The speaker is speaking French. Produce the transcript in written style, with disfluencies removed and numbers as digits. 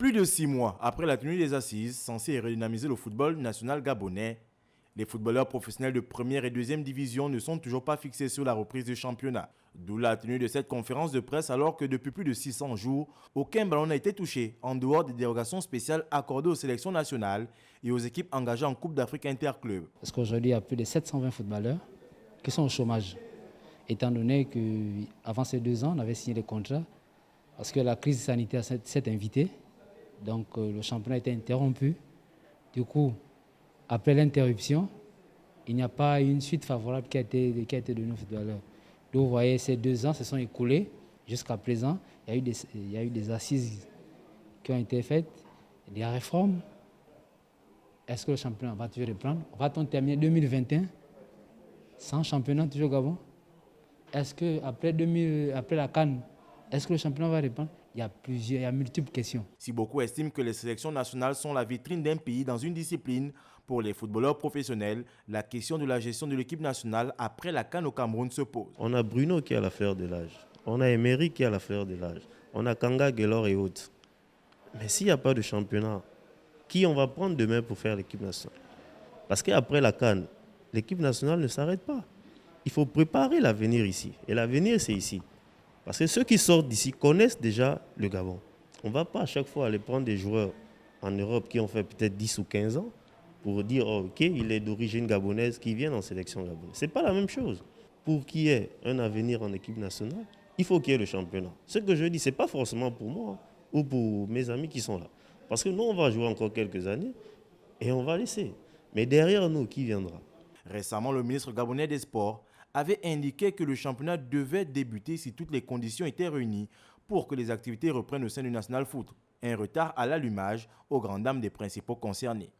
Plus de 6 mois après la tenue des assises censées redynamiser le football national gabonais, les footballeurs professionnels de première et deuxième division ne sont toujours pas fixés sur la reprise du championnat. D'où la tenue de cette conférence de presse alors que depuis plus de 600 jours, aucun ballon n'a été touché en dehors des dérogations spéciales accordées aux sélections nationales et aux équipes engagées en Coupe d'Afrique interclubs. Parce qu'aujourd'hui, il y a plus de 720 footballeurs qui sont au chômage. Étant donné qu'avant ces 2 ans, on avait signé des contrats parce que la crise sanitaire s'est invitée. Donc le championnat a été interrompu. Du coup, après l'interruption, il n'y a pas une suite favorable qui a été donnée aux footballeurs. Donc vous voyez, ces 2 ans se sont écoulés. Jusqu'à présent, il y a eu des assises qui ont été faites, des réformes. Est-ce que le championnat va toujours reprendre? Va-t-on terminer 2021 sans championnat toujours au Gabon? Est-ce qu'après la CAN, est-ce que le championnat va reprendre? Il y a multiples questions. Si beaucoup estiment que les sélections nationales sont la vitrine d'un pays dans une discipline, pour les footballeurs professionnels, la question de la gestion de l'équipe nationale après la CAN au Cameroun se pose. On a Bruno qui a l'affaire de l'âge. On a Emery qui a l'affaire de l'âge. On a Kanga, Guelor et autres. Mais s'il n'y a pas de championnat, qui on va prendre demain pour faire l'équipe nationale? Parce qu'après la CAN, l'équipe nationale ne s'arrête pas. Il faut préparer l'avenir ici. Et l'avenir, c'est ici. Parce que ceux qui sortent d'ici connaissent déjà le Gabon. On ne va pas à chaque fois aller prendre des joueurs en Europe qui ont fait peut-être 10 ou 15 ans pour dire oh, ok, il est d'origine gabonaise qui vient en sélection gabonaise. Ce n'est pas la même chose. Pour qu'il y ait un avenir en équipe nationale, il faut qu'il y ait le championnat. Ce que je dis, ce n'est pas forcément pour moi ou pour mes amis qui sont là. Parce que nous, on va jouer encore quelques années et on va laisser. Mais derrière nous, qui viendra? Récemment, le ministre gabonais des Sports avait indiqué que le championnat devait débuter si toutes les conditions étaient réunies pour que les activités reprennent au sein du National Foot. Un retard à l'allumage aux grandes dames des principaux concernés.